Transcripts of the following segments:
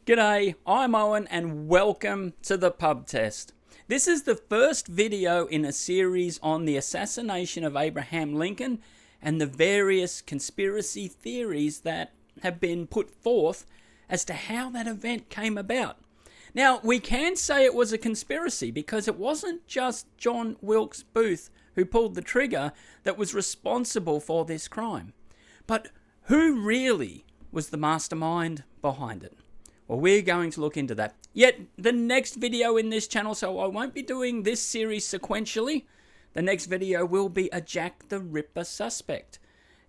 G'day, I'm Owen and welcome to the pub test. This is the first video in a series on the assassination of Abraham Lincoln and the various conspiracy theories that have been put forth as to how that event came about. Now, we can say it was a conspiracy because it wasn't just John Wilkes Booth who pulled the trigger that was responsible for this crime. But who really was the mastermind behind it? Well, we're going to look into that. Yet, the next video in this channel, so I won't be doing this series sequentially. The next video will be a Jack the Ripper suspect.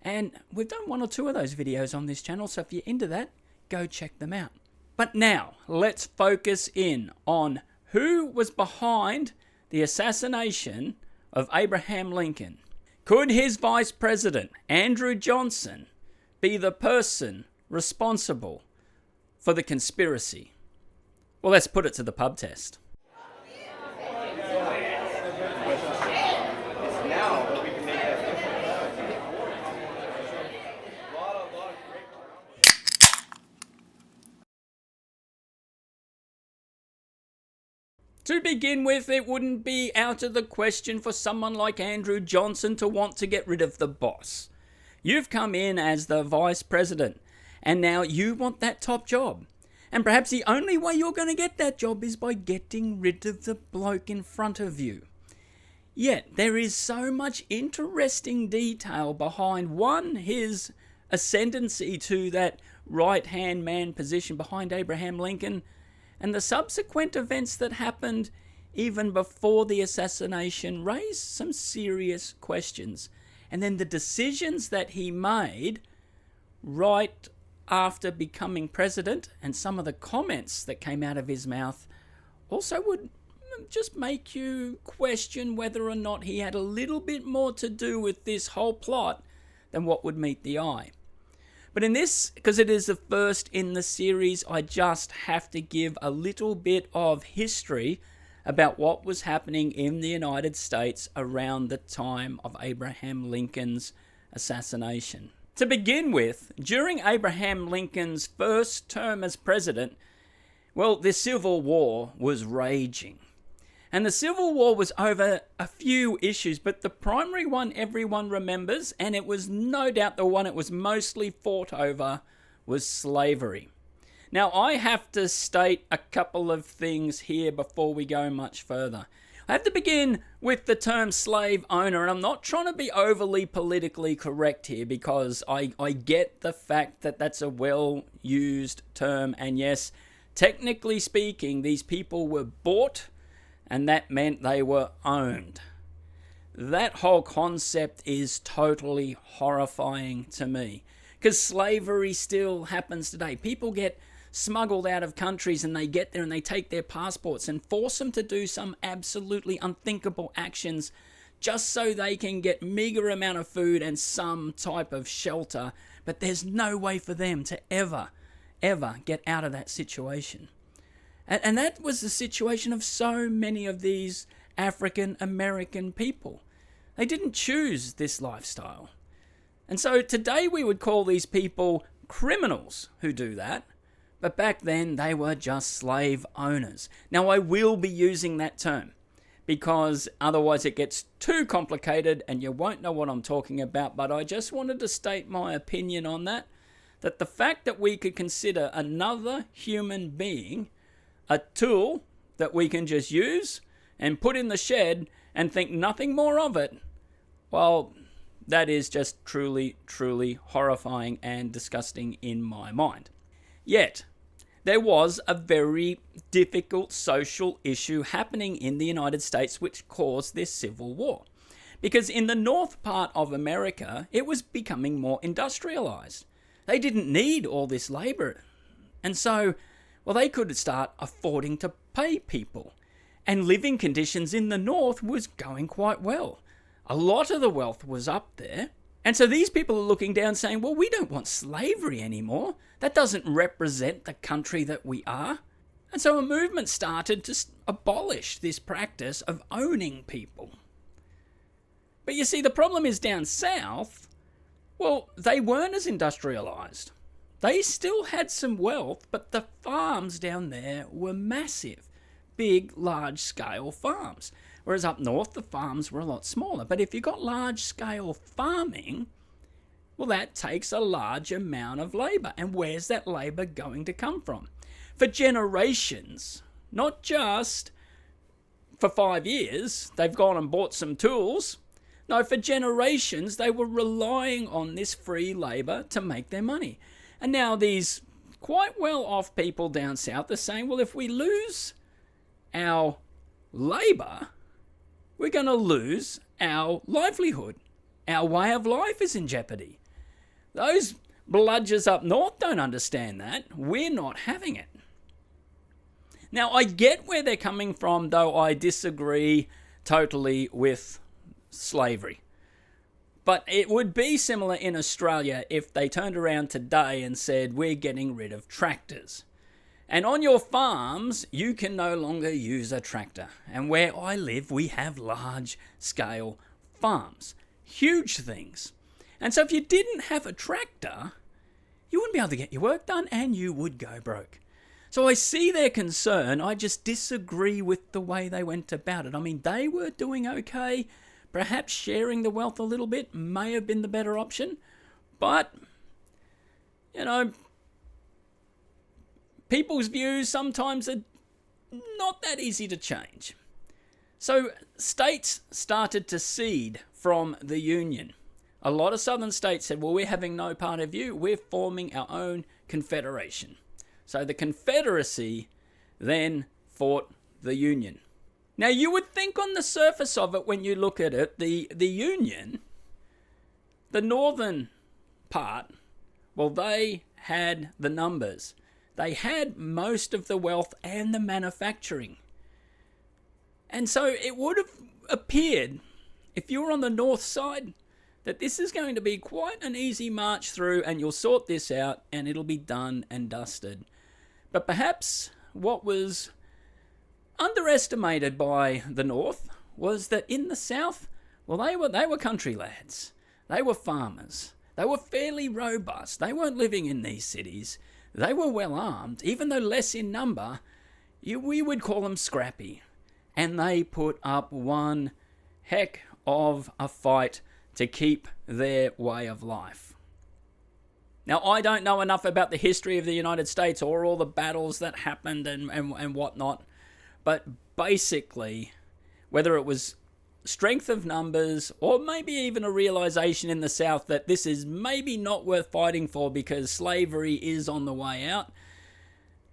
And we've done one or two of those videos on this channel, so if you're into that, go check them out. But now, let's focus in on who was behind the assassination of Abraham Lincoln. Could his vice president, Andrew Johnson, be the person responsible for the conspiracy? Well, let's put it to the pub test. To begin with, it wouldn't be out of the question for someone like Andrew Johnson to want to get rid of the boss. You've come in as the vice president, and now you want that top job. And perhaps the only way you're going to get that job is by getting rid of the bloke in front of you. Yet, there is so much interesting detail behind, one, his ascendancy to that right-hand man position behind Abraham Lincoln, and the subsequent events that happened even before the assassination raised some serious questions. And then the decisions that he made right after becoming president, and some of the comments that came out of his mouth also would just make you question whether or not he had a little bit more to do with this whole plot than what would meet the eye. But in this, because it is the first in the series, I just have to give a little bit of history about what was happening in the United States around the time of Abraham Lincoln's assassination. To begin with, during Abraham Lincoln's first term as president, well, the Civil War was raging. And the Civil War was over a few issues, but the primary one everyone remembers, and it was no doubt the one it was mostly fought over, was slavery. Now, I have to state a couple of things here before we go much further. I have to begin with the term slave owner, and I'm not trying to be overly politically correct here because I get the fact that that's a well-used term, and yes, technically speaking, these people were bought, and that meant they were owned. That whole concept is totally horrifying to me, because slavery still happens today. People get smuggled out of countries and they get there and they take their passports and force them to do some absolutely unthinkable actions just so they can get meager amount of food and some type of shelter, but there's no way for them to ever get out of that situation. And that was the situation of so many of these African American people. They didn't choose this lifestyle. And so today we would call these people criminals who do that. But back then, they were just slave owners. Now, I will be using that term because otherwise it gets too complicated and you won't know what I'm talking about. But I just wanted to state my opinion on that the fact that we could consider another human being a tool that we can just use and put in the shed and think nothing more of it, well, that is just truly, truly horrifying and disgusting in my mind. Yet, there was a very difficult social issue happening in the United States which caused this Civil War. Because in the north part of America, it was becoming more industrialized. They didn't need all this labor. And so, well, they could start affording to pay people. And living conditions in the north was going quite well. A lot of the wealth was up there. And so these people are looking down saying, well, we don't want slavery anymore. That doesn't represent the country that we are. And so a movement started to abolish this practice of owning people. But you see, the problem is down south, well, they weren't as industrialized. They still had some wealth, but the farms down there were massive. Big, large-scale farms. Whereas up north, the farms were a lot smaller. But if you've got large-scale farming, well, that takes a large amount of labour. And where's that labour going to come from? For generations, not just for 5 years, they've gone and bought some tools. No, for generations, they were relying on this free labour to make their money. And now these quite well-off people down south are saying, well, if we lose our labour, we're going to lose our livelihood. Our way of life is in jeopardy. Those bludgers up north don't understand that. We're not having it. Now, I get where they're coming from, though I disagree totally with slavery. But it would be similar in Australia if they turned around today and said, we're getting rid of tractors. And on your farms, you can no longer use a tractor. And where I live, we have large-scale farms. Huge things. And so if you didn't have a tractor, you wouldn't be able to get your work done and you would go broke. So I see their concern. I just disagree with the way they went about it. I mean, they were doing okay. Perhaps sharing the wealth a little bit may have been the better option. But, you know, people's views sometimes are not that easy to change. So states started to cede from the Union. A lot of southern states said, well, we're having no part of you. We're forming our own confederation. So the Confederacy then fought the Union. Now, you would think on the surface of it, when you look at it, the Union, the northern part, well, they had the numbers. They had most of the wealth and the manufacturing. And so it would have appeared, if you were on the north side, that this is going to be quite an easy march through and you'll sort this out and it'll be done and dusted. But perhaps what was underestimated by the North was that in the South, well, they were country lads. They were farmers. They were fairly robust. They weren't living in these cities. They were well armed, even though less in number. We would call them scrappy. And they put up one heck of a fight to keep their way of life. Now, I don't know enough about the history of the United States or all the battles that happened and whatnot. But basically, whether it was strength of numbers or maybe even a realization in the South that this is maybe not worth fighting for because slavery is on the way out,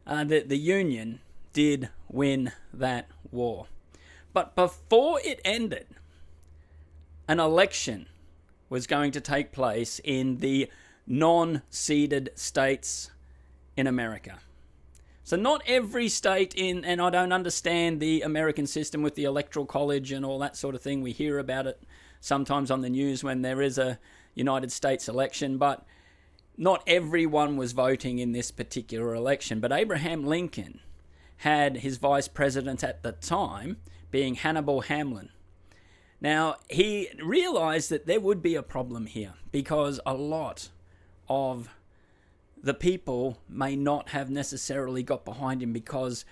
the Union did win that war. But before it ended, an election was going to take place in the non-ceded states in America. So not every state and I don't understand the American system with the electoral college and all that sort of thing. We hear about it sometimes on the news when there is a United States election, but not everyone was voting in this particular election. But Abraham Lincoln had his vice president at the time being Hannibal Hamlin. Now, he realized that there would be a problem here because a lot of the people may not have necessarily got behind him because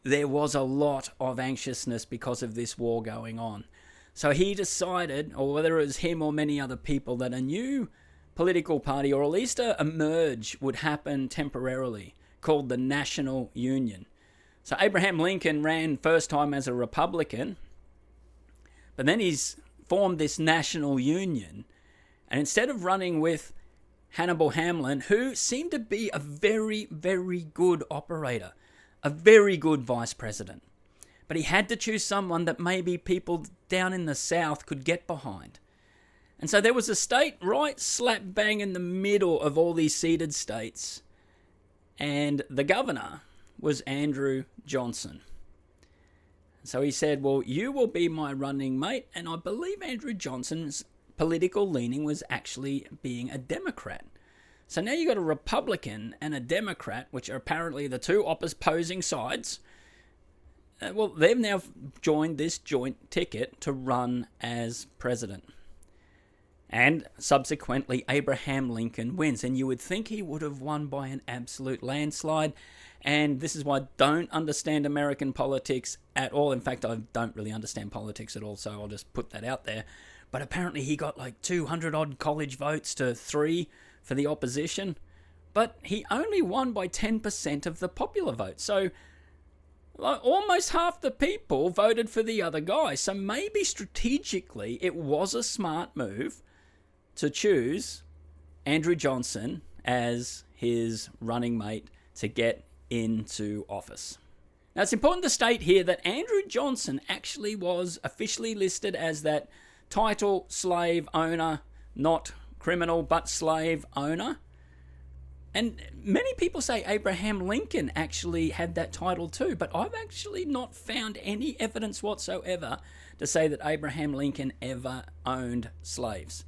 there was a lot of anxiousness because of this war going on. So he decided, or whether it was him or many other people, that a new political party, or at least a merge, would happen temporarily, called the National Union. So Abraham Lincoln ran first time as a Republican, but then he's formed this National Union, and instead of running with Hannibal Hamlin, who seemed to be a very, very good operator, a very good vice president. But he had to choose someone that maybe people down in the South could get behind. And so there was a state right slap bang in the middle of all these ceded states. And the governor was Andrew Johnson. So he said, well, you will be my running mate. And I believe Andrew Johnson's political leaning was actually being a Democrat. So now you've got a Republican and a Democrat, which are apparently the two opposing sides. Well, they've now joined this joint ticket to run as president. And subsequently, Abraham Lincoln wins. And you would think he would have won by an absolute landslide. And this is why I don't understand American politics at all. In fact, I don't really understand politics at all, so I'll just put that out there. But apparently he got like 200-odd college votes to 3 for the opposition. But he only won by 10% of the popular vote. So almost half the people voted for the other guy. So maybe strategically it was a smart move to choose Andrew Johnson as his running mate to get into office. Now, it's important to state here that Andrew Johnson actually was officially listed as that title slave owner, not criminal, but slave owner. And many people say Abraham Lincoln actually had that title too, but I've actually not found any evidence whatsoever to say that Abraham Lincoln ever owned slaves.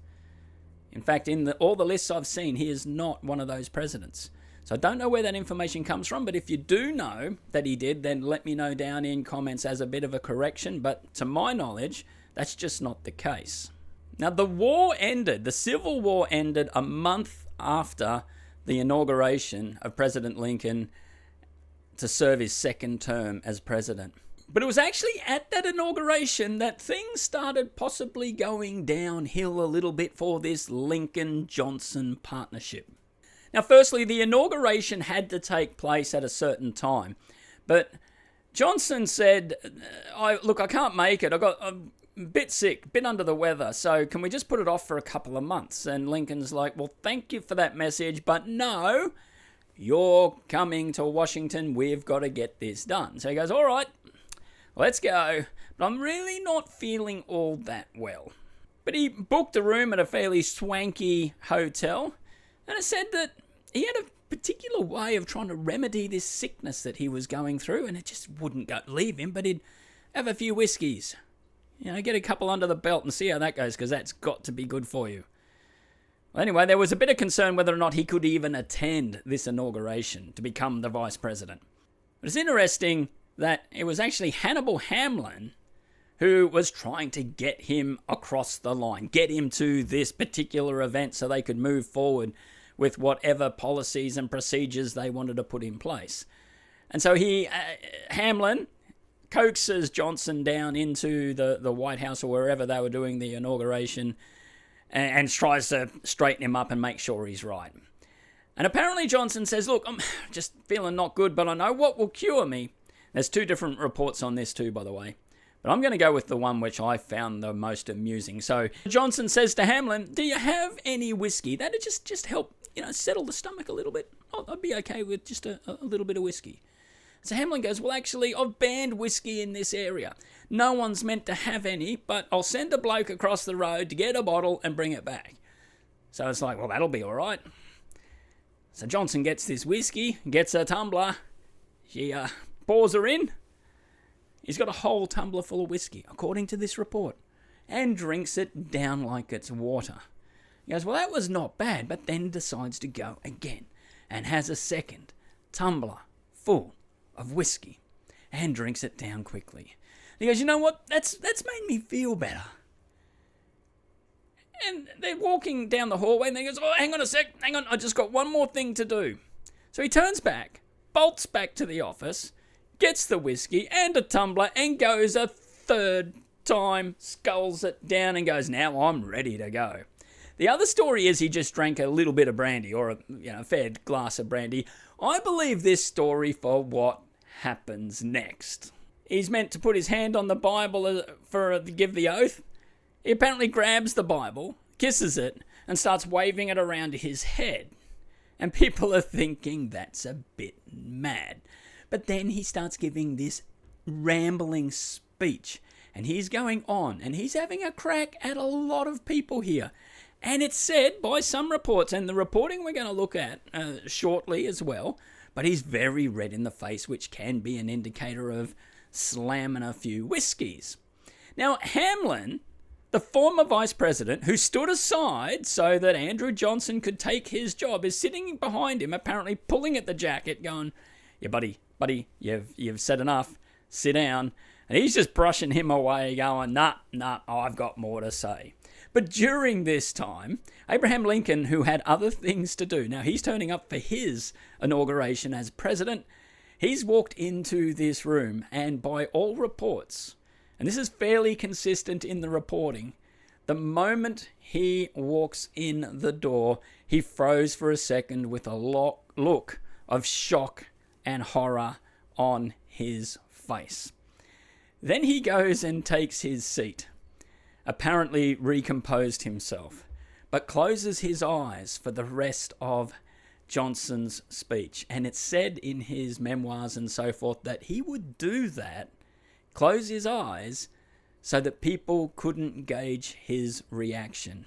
In fact, in all the lists I've seen, he is not one of those presidents. So I don't know where that information comes from, but if you do know that he did, then let me know down in comments as a bit of a correction. But to my knowledge, that's just not the case. Now, the war ended, the Civil War ended a month after the inauguration of President Lincoln to serve his second term as president. But it was actually at that inauguration that things started possibly going downhill a little bit for this Lincoln-Johnson partnership. Now, firstly, the inauguration had to take place at a certain time. But Johnson said, I can't make it. I'm a bit sick, a bit under the weather, so can we just put it off for a couple of months? And Lincoln's like, well, thank you for that message, but no, you're coming to Washington. We've got to get this done. So he goes, all right, let's go. But I'm really not feeling all that well. But he booked a room at a fairly swanky hotel, and it said that he had a particular way of trying to remedy this sickness that he was going through, and it just wouldn't leave him, but he'd have a few whiskeys. Get a couple under the belt and see how that goes, because that's got to be good for you. Well, anyway, there was a bit of concern whether or not he could even attend this inauguration to become the vice president. But it's interesting that it was actually Hannibal Hamlin who was trying to get him across the line, get him to this particular event so they could move forward with whatever policies and procedures they wanted to put in place. And so Hamlin coaxes Johnson down into the White House or wherever they were doing the inauguration and tries to straighten him up and make sure he's right. And apparently Johnson says, look, I'm just feeling not good, but I know what will cure me. There's 2 different reports on this too, by the way. But I'm going to go with the one which I found the most amusing. So Johnson says to Hamlin, do you have any whiskey? That'd just help, settle the stomach a little bit. I'd be okay with just a little bit of whiskey. So Hamlin goes, well, actually, I've banned whiskey in this area. No one's meant to have any, but I'll send a bloke across the road to get a bottle and bring it back. So it's like, well, that'll be all right. So Johnson gets this whiskey, gets a tumbler. She pours her in. He's got a whole tumbler full of whiskey, according to this report, and drinks it down like it's water. He goes, well, that was not bad, but then decides to go again and has a second tumbler full of whiskey and drinks it down quickly. He goes, you know what? That's made me feel better. And they're walking down the hallway and he goes, oh, hang on a sec. Hang on. I just got one more thing to do. So he turns back, bolts back to the office, gets the whiskey and a tumbler and goes a third time, sculls it down and goes, now I'm ready to go. The other story is he just drank a little bit of brandy or a fair glass of brandy. I believe this story for what happens next. He's meant to put his hand on the Bible to give the oath. He apparently grabs the Bible, kisses it, and starts waving it around his head. And people are thinking that's a bit mad. But then he starts giving this rambling speech. And he's going on, and he's having a crack at a lot of people here. And it's said by some reports, and the reporting we're going to look at shortly as well, but he's very red in the face, which can be an indicator of slamming a few whiskies. Now, Hamlin, the former vice president, who stood aside so that Andrew Johnson could take his job, is sitting behind him, apparently pulling at the jacket, going, yeah, buddy, you've said enough, sit down. And he's just brushing him away, going, nah, I've got more to say. But during this time, Abraham Lincoln, who had other things to do, now he's turning up for his inauguration as president, he's walked into this room, and by all reports, and this is fairly consistent in the reporting, the moment he walks in the door, he froze for a second with a look of shock and horror on his face. Then he goes and takes his seat, apparently recomposed himself, but closes his eyes for the rest of Johnson's speech. And it's said in his memoirs and so forth that he would do that, close his eyes, so that people couldn't gauge his reaction.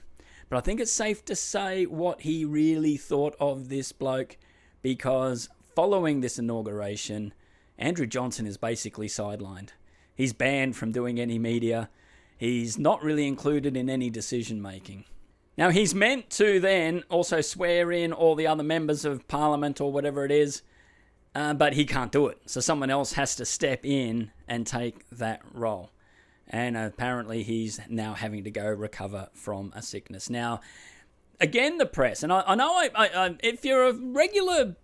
But I think it's safe to say what he really thought of this bloke, because following this inauguration, Andrew Johnson is basically sidelined. He's banned from doing any media. He's not really included in any decision making. Now, he's meant to then also swear in all the other members of parliament or whatever it is, but he can't do it. So someone else has to step in and take that role. And apparently he's now having to go recover from a sickness. Now, again, the press, and I know if you're a regular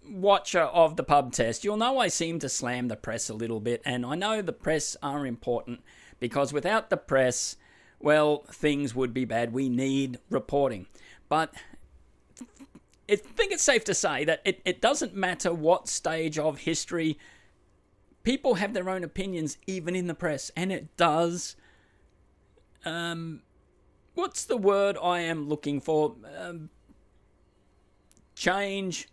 watcher of the pub test, you'll know I seem to slam the press a little bit, and I know the press are important, because without the press, well, things would be bad. We need reporting. But I think it's safe to say that it doesn't matter what stage of history, people have their own opinions, even in the press, and it does, what's the word I am looking for? Change.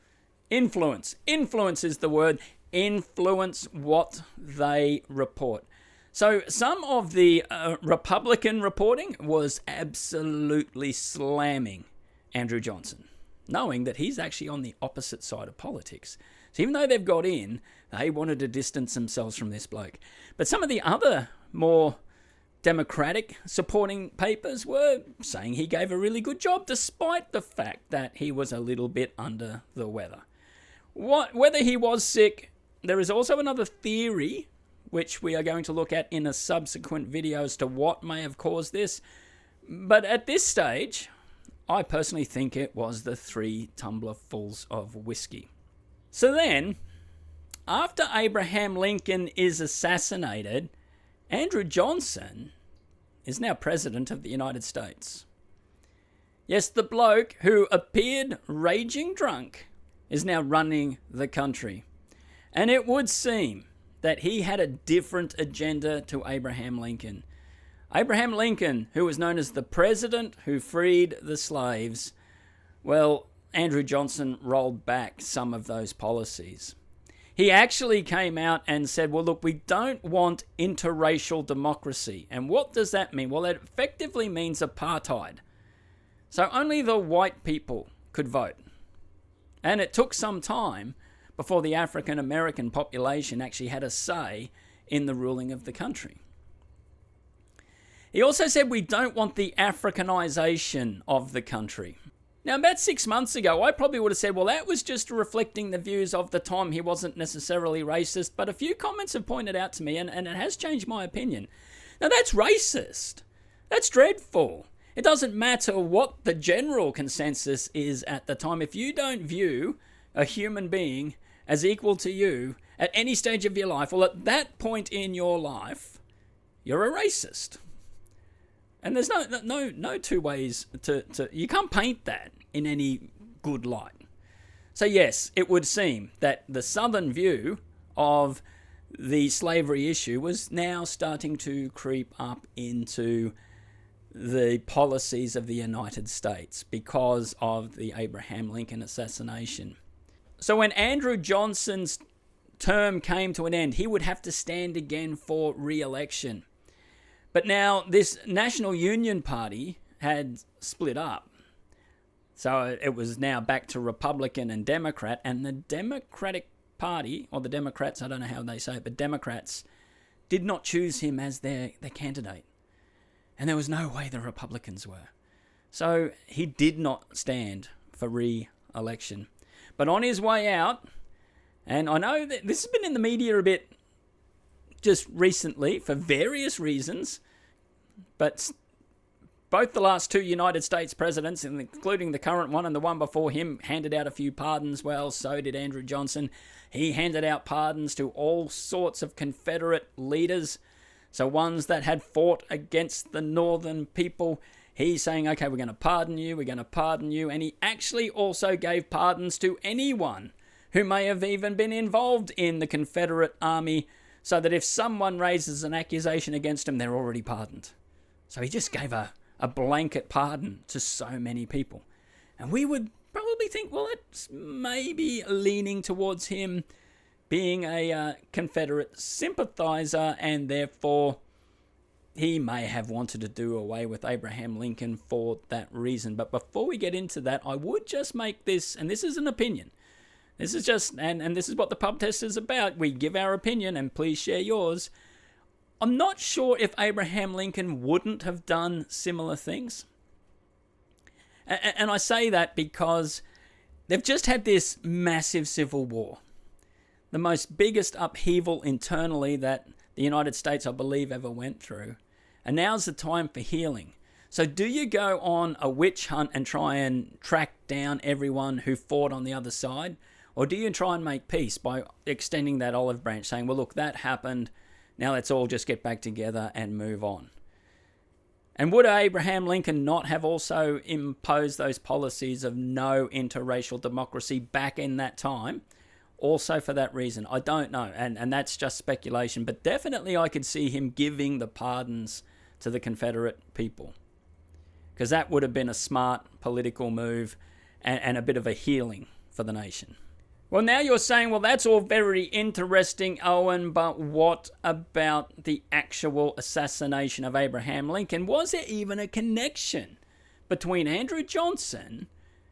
Influence. Influence is the word. Influence what they report. So some of the Republican reporting was absolutely slamming Andrew Johnson, knowing that he's actually on the opposite side of politics. So even though they've got in, they wanted to distance themselves from this bloke. But some of the other more Democratic supporting papers were saying he gave a really good job, despite the fact that he was a little bit under the weather. Whether he was sick, there is also another theory, which we are going to look at in a subsequent video as to what may have caused this. But at this stage, I personally think it was the 3 tumblerfuls of whiskey. So then, after Abraham Lincoln is assassinated, Andrew Johnson is now President of the United States. Yes, the bloke who appeared raging drunk is now running the country. And it would seem that he had a different agenda to Abraham Lincoln. Abraham Lincoln, who was known as the president who freed the slaves, well, Andrew Johnson rolled back some of those policies. He actually came out and said, well, look, we don't want interracial democracy. And what does that mean? Well, it effectively means apartheid. So only the white people could vote. And it took some time before the African American population actually had a say in the ruling of the country. He also said we don't want the Africanization of the country. Now, about 6 months ago, I probably would have said, well, that was just reflecting the views of the time. He wasn't necessarily racist, but a few comments have pointed out to me, and it has changed my opinion. Now, that's racist. That's dreadful. It doesn't matter what the general consensus is at the time. If you don't view a human being as equal to you at any stage of your life, well, at that point in your life, you're a racist. And there's no two ways to you can't paint that in any good light. So yes, it would seem that the Southern view of the slavery issue was now starting to creep up into the policies of the United States because of the Abraham Lincoln assassination. So when Andrew Johnson's term came to an end, he would have to stand again for re-election. But now this National Union Party had split up. So it was now back to Republican and Democrat, and the Democratic Party, or the Democrats, I don't know how they say it, but Democrats did not choose him as their candidate. And there was no way the Republicans were. So he did not stand for re-election. But on his way out, and I know that this has been in the media a bit just recently for various reasons, but Both the last two United States presidents, including the current one and the one before him, handed out a few pardons. Well, so did Andrew Johnson. He handed out pardons to all sorts of Confederate leaders. So ones that had fought against the Northern people, he's saying, okay, we're going to pardon you, we're going to pardon you. And he actually also gave pardons to anyone who may have even been involved in the Confederate Army, so that if someone raises an accusation against him, they're already pardoned. So he just gave a blanket pardon to so many people. And we would probably think, well, it's maybe leaning towards him being a Confederate sympathizer, and therefore he may have wanted to do away with Abraham Lincoln for that reason. But before we get into that, I would just make this, and this is an opinion, this is just, and this is what the pub test is about. We give our opinion, and please share yours. I'm not sure if Abraham Lincoln wouldn't have done similar things. And I say that because they've just had this massive civil war. The most biggest upheaval internally that the United States, I believe, ever went through. And now's the time for healing. So do you go on a witch hunt and try and track down everyone who fought on the other side? Or do you try and make peace by extending that olive branch, saying, well, look, that happened. Now let's all just get back together and move on. And would Abraham Lincoln not have also imposed those policies of no interracial democracy back in that time? Also for that reason, I don't know. And that's just speculation. But definitely I could see him giving the pardons to the Confederate people, because that would have been a smart political move and a bit of a healing for the nation. Well, now you're saying, well, that's all very interesting, Owen, but what about the actual assassination of Abraham Lincoln? Was there even a connection between Andrew Johnson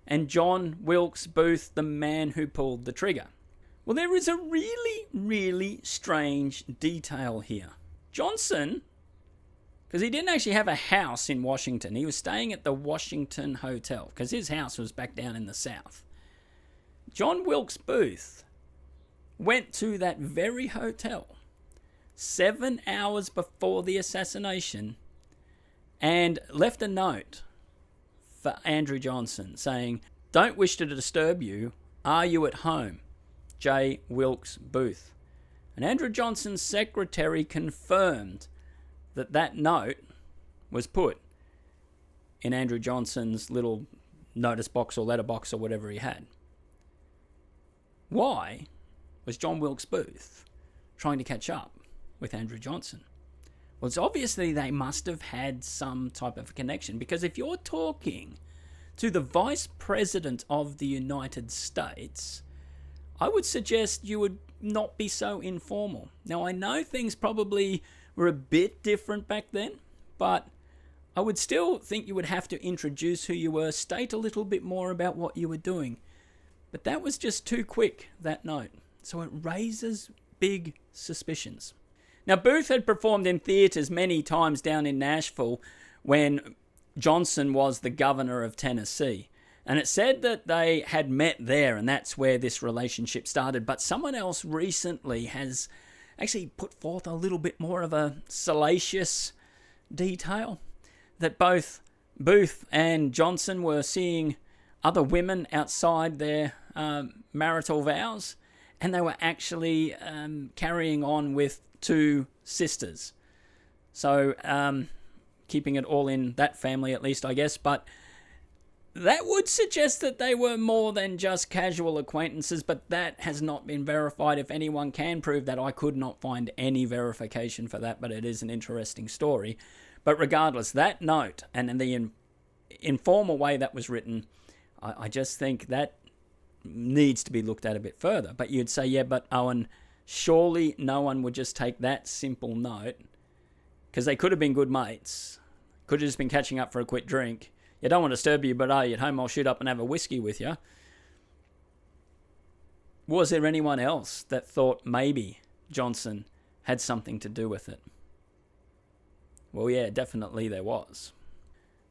and John Wilkes Booth, the man who pulled the trigger? Well, there is a really, really strange detail here. Johnson, because he didn't actually have a house in Washington. He was staying at the Washington Hotel, because his house was back down in the South. John Wilkes Booth went to that very hotel 7 hours before the assassination and left a note for Andrew Johnson saying, "Don't wish to disturb you. Are you at home? J. Wilkes Booth." And Andrew Johnson's secretary confirmed that that note was put in Andrew Johnson's little notice box or letterbox or whatever he had. Why was John Wilkes Booth trying to catch up with Andrew Johnson? Well, it's obviously they must have had some type of connection, because if you're talking to the Vice President of the United States, I would suggest you would not be so informal. Now, I know things probably were a bit different back then, but I would still think you would have to introduce who you were, state a little bit more about what you were doing. But that was just too quick, that note. So it raises big suspicions. Now, Booth had performed in theatres many times down in Nashville when Johnson was the governor of Tennessee. And it said that they had met there, and that's where this relationship started. But someone else recently has actually put forth a little bit more of a salacious detail, that both Booth and Johnson were seeing other women outside their marital vows, and they were actually carrying on with two sisters. So keeping it all in that family, at least, I guess. But that would suggest that they were more than just casual acquaintances, but that has not been verified. If anyone can prove that, I could not find any verification for that, but it is an interesting story. But regardless, that note and the informal way that was written, I just think that needs to be looked at a bit further. But you'd say, yeah, but Owen, surely no one would just take that simple note, because they could have been good mates, could have just been catching up for a quick drink. You don't want to disturb you, but are you at home? I'll shoot up and have a whiskey with you. Was there anyone else that thought maybe Johnson had something to do with it? Well, yeah, definitely there was.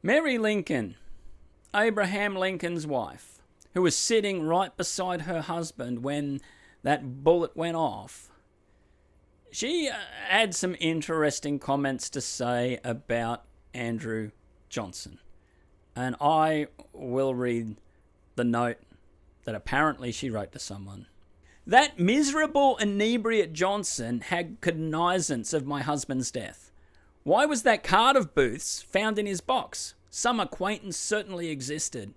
Mary Lincoln, Abraham Lincoln's wife, who was sitting right beside her husband when that bullet went off, she had some interesting comments to say about Andrew Johnson. And I will read the note that apparently she wrote to someone. That miserable inebriate Johnson had cognizance of my husband's death. Why was that card of Booth's found in his box? Some acquaintance certainly existed.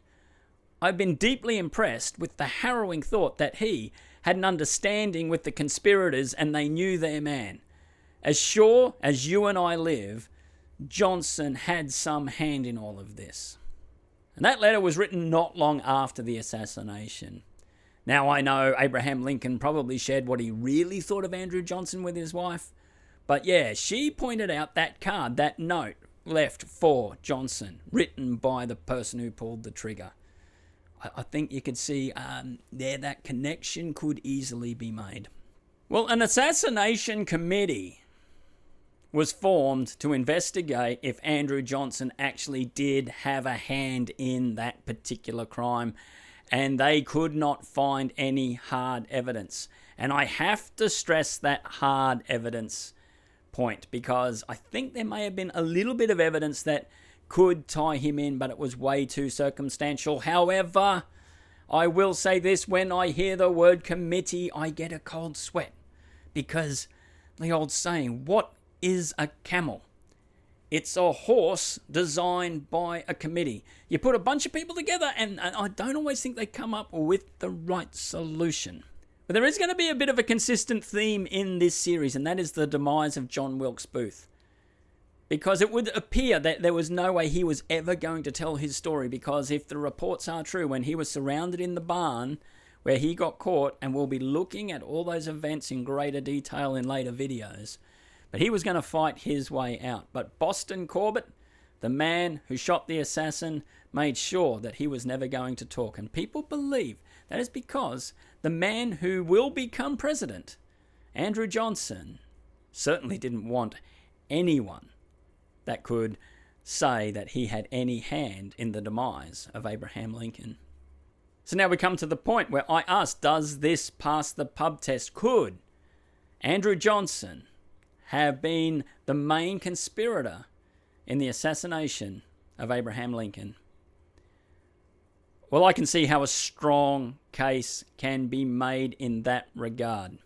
I've been deeply impressed with the harrowing thought that he had an understanding with the conspirators and they knew their man. As sure as you and I live, Johnson had some hand in all of this. And that letter was written not long after the assassination. Now I know Abraham Lincoln probably shared what he really thought of Andrew Johnson with his wife. But yeah, she pointed out that card, that note left for Johnson, written by the person who pulled the trigger. I think you could see that connection could easily be made. Well, an assassination committee was formed to investigate if Andrew Johnson actually did have a hand in that particular crime, and they could not find any hard evidence. And I have to stress that hard evidence point, because I think there may have been a little bit of evidence that could tie him in, but it was way too circumstantial. However, I will say this, when I hear the word committee, I get a cold sweat, because the old saying, what is a camel? It's a horse designed by a committee. You put a bunch of people together and I don't always think they come up with the right solution. But there is going to be a bit of a consistent theme in this series, and that is the demise of John Wilkes Booth. Because it would appear that there was no way he was ever going to tell his story, because if the reports are true, when he was surrounded in the barn where he got caught, and we'll be looking at all those events in greater detail in later videos, but he was going to fight his way out. But Boston Corbett, the man who shot the assassin, made sure that he was never going to talk. And people believe that is because the man who will become president, Andrew Johnson, certainly didn't want anyone that could say that he had any hand in the demise of Abraham Lincoln. So now we come to the point where I ask, does this pass the pub test? Could Andrew Johnson have been the main conspirator in the assassination of Abraham Lincoln? Well, I can see how a strong case can be made in that regard.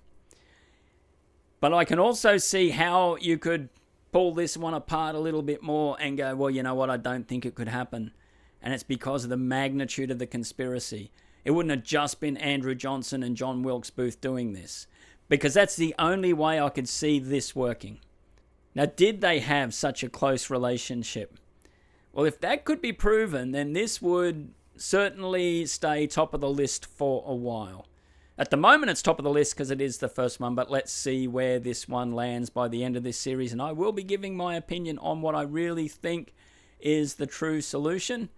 But I can also see how you could pull this one apart a little bit more and go, well, you know what, I don't think it could happen. And it's because of the magnitude of the conspiracy. It wouldn't have just been Andrew Johnson and John Wilkes Booth doing this, because that's the only way I could see this working. Now, did they have such a close relationship? Well, if that could be proven, then this would certainly stay top of the list for a while. At the moment, it's top of the list because it is the first one, but let's see where this one lands by the end of this series, and I will be giving my opinion on what I really think is the true solution.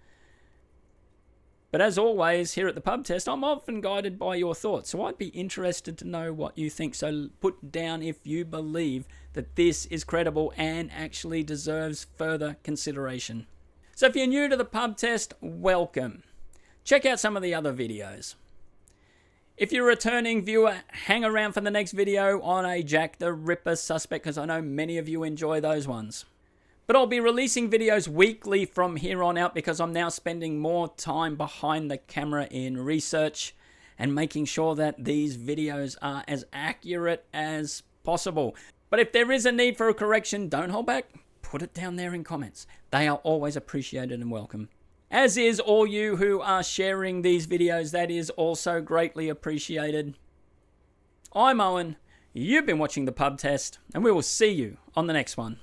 But as always, here at the Pub Test, I'm often guided by your thoughts, so I'd be interested to know what you think. So put down if you believe that this is credible and actually deserves further consideration. So if you're new to the Pub Test, welcome. Check out some of the other videos. If you're a returning viewer, hang around for the next video on a Jack the Ripper suspect, because I know many of you enjoy those ones. But I'll be releasing videos weekly from here on out, because I'm now spending more time behind the camera in research and making sure that these videos are as accurate as possible. But if there is a need for a correction, don't hold back. Put it down there in comments. They are always appreciated and welcome. As is all you who are sharing these videos, that is also greatly appreciated. I'm Owen, you've been watching the Pub Test, and we will see you on the next one.